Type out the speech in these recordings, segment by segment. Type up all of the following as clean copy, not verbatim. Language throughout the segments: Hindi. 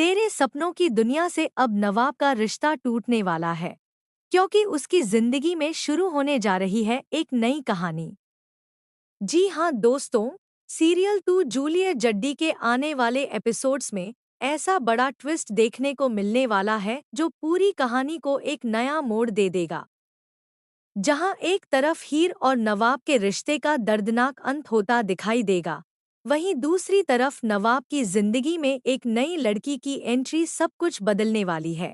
तेरे सपनों की दुनिया से अब नवाब का रिश्ता टूटने वाला है, क्योंकि उसकी जिंदगी में शुरू होने जा रही है एक नई कहानी। जी हाँ दोस्तों, सीरियल 2 जूलियट जड्डी के आने वाले एपिसोड्स में ऐसा बड़ा ट्विस्ट देखने को मिलने वाला है जो पूरी कहानी को एक नया मोड़ दे देगा। जहां एक तरफ हीर और नवाब के रिश्ते का दर्दनाक अंत होता दिखाई देगा, वहीं दूसरी तरफ नवाब की जिंदगी में एक नई लड़की की एंट्री सब कुछ बदलने वाली है।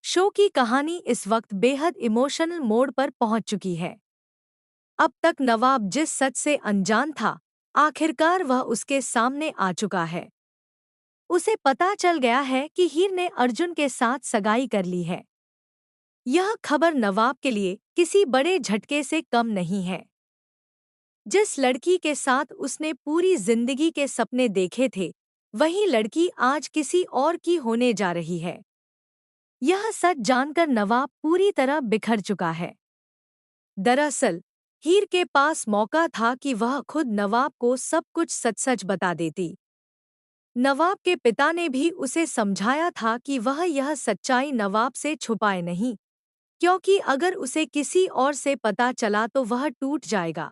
शो की कहानी इस वक्त बेहद इमोशनल मोड़ पर पहुंच चुकी है। अब तक नवाब जिस सच से अनजान था, आखिरकार वह उसके सामने आ चुका है। उसे पता चल गया है कि हीर ने अर्जुन के साथ सगाई कर ली है। यह खबर नवाब के लिए किसी बड़े झटके से कम नहीं है। जिस लड़की के साथ उसने पूरी जिंदगी के सपने देखे थे, वही लड़की आज किसी और की होने जा रही है। यह सच जानकर नवाब पूरी तरह बिखर चुका है। दरअसल हीर के पास मौका था कि वह खुद नवाब को सब कुछ सच सच बता देती। नवाब के पिता ने भी उसे समझाया था कि वह यह सच्चाई नवाब से छुपाए नहीं, क्योंकि अगर उसे किसी और से पता चला तो वह टूट जाएगा।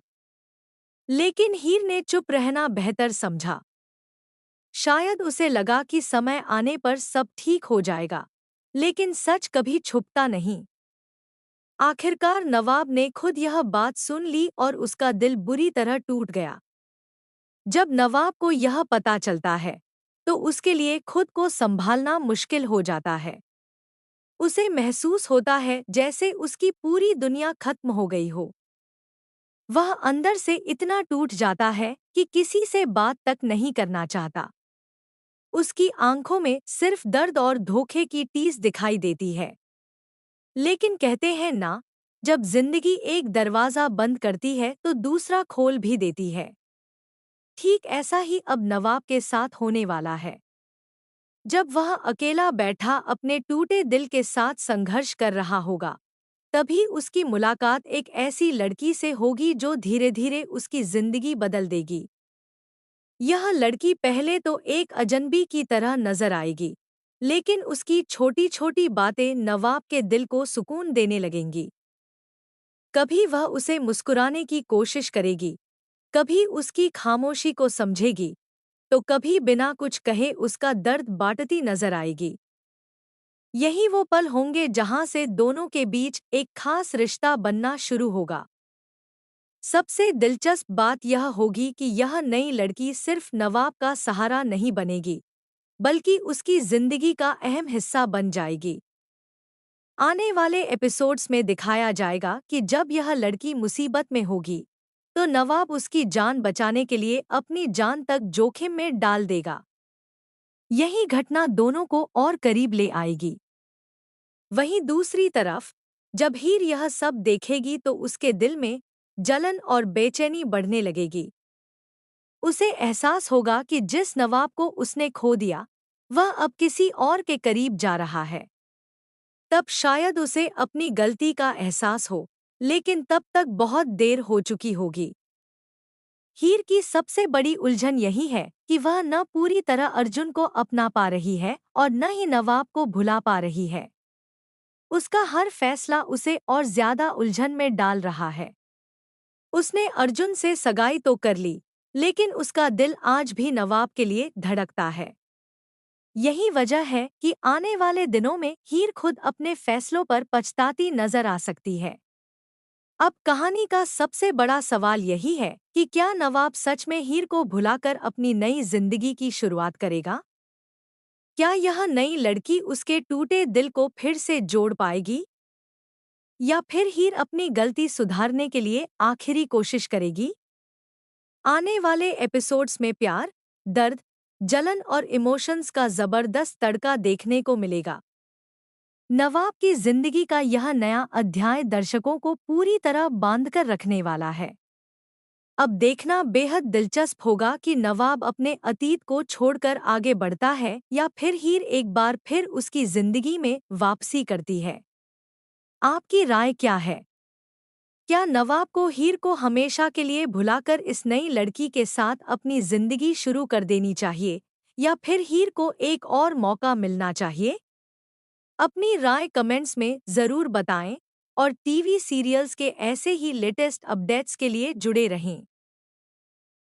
लेकिन हीर ने चुप रहना बेहतर समझा। शायद उसे लगा कि समय आने पर सब ठीक हो जाएगा, लेकिन सच कभी छुपता नहीं। आखिरकार नवाब ने खुद यह बात सुन ली और उसका दिल बुरी तरह टूट गया। जब नवाब को यह पता चलता है, तो उसके लिए खुद को संभालना मुश्किल हो जाता है। उसे महसूस होता है जैसे उसकी पूरी दुनिया खत्म हो गई हो। वह अंदर से इतना टूट जाता है कि किसी से बात तक नहीं करना चाहता। उसकी आंखों में सिर्फ दर्द और धोखे की टीस दिखाई देती है। लेकिन कहते हैं ना, जब जिंदगी एक दरवाजा बंद करती है तो दूसरा खोल भी देती है। ठीक ऐसा ही अब नवाब के साथ होने वाला है। जब वह अकेला बैठा अपने टूटे दिल के साथ संघर्ष कर रहा होगा, तभी उसकी मुलाकात एक ऐसी लड़की से होगी जो धीरे धीरे उसकी जिंदगी बदल देगी। यह लड़की पहले तो एक अजनबी की तरह नजर आएगी, लेकिन उसकी छोटी छोटी बातें नवाब के दिल को सुकून देने लगेंगी। कभी वह उसे मुस्कुराने की कोशिश करेगी, कभी उसकी खामोशी को समझेगी, तो कभी बिना कुछ कहे उसका दर्द बांटती नजर आएगी। यही वो पल होंगे जहां से दोनों के बीच एक खास रिश्ता बनना शुरू होगा। सबसे दिलचस्प बात यह होगी कि यह नई लड़की सिर्फ नवाब का सहारा नहीं बनेगी, बल्कि उसकी जिंदगी का अहम हिस्सा बन जाएगी। आने वाले एपिसोड्स में दिखाया जाएगा कि जब यह लड़की मुसीबत में होगी, तो नवाब उसकी जान बचाने के लिए अपनी जान तक जोखिम में डाल देगा। यही घटना दोनों को और करीब ले आएगी। वहीं दूसरी तरफ जब हीर यह सब देखेगी तो उसके दिल में जलन और बेचैनी बढ़ने लगेगी। उसे एहसास होगा कि जिस नवाब को उसने खो दिया, वह अब किसी और के करीब जा रहा है। तब शायद उसे अपनी गलती का एहसास हो, लेकिन तब तक बहुत देर हो चुकी होगी। हीर की सबसे बड़ी उलझन यही है कि वह न पूरी तरह अर्जुन को अपना पा रही है और न ही नवाब को भुला पा रही है। उसका हर फैसला उसे और ज्यादा उलझन में डाल रहा है। उसने अर्जुन से सगाई तो कर ली, लेकिन उसका दिल आज भी नवाब के लिए धड़कता है। यही वजह है कि आने वाले दिनों में हीर खुद अपने फैसलों पर पछताती नजर आ सकती है। अब कहानी का सबसे बड़ा सवाल यही है कि क्या नवाब सच में हीर को भुलाकर अपनी नई जिंदगी की शुरुआत करेगा? क्या यह नई लड़की उसके टूटे दिल को फिर से जोड़ पाएगी? या फिर हीर अपनी गलती सुधारने के लिए आखिरी कोशिश करेगी? आने वाले एपिसोड्स में प्यार, दर्द, जलन और इमोशंस का जबरदस्त तड़का देखने को मिलेगा। नवाब की जिंदगी का यह नया अध्याय दर्शकों को पूरी तरह बांधकर रखने वाला है। अब देखना बेहद दिलचस्प होगा कि नवाब अपने अतीत को छोड़कर आगे बढ़ता है या फिर हीर एक बार फिर उसकी जिंदगी में वापसी करती है। आपकी राय क्या है? क्या नवाब को हीर को हमेशा के लिए भुलाकर इस नई लड़की के साथ अपनी जिंदगी शुरू कर देनी चाहिए, या फिर हीर को एक और मौका मिलना चाहिए? अपनी राय कमेंट्स में ज़रूर बताएं और टीवी सीरियल्स के ऐसे ही लेटेस्ट अपडेट्स के लिए जुड़े रहें।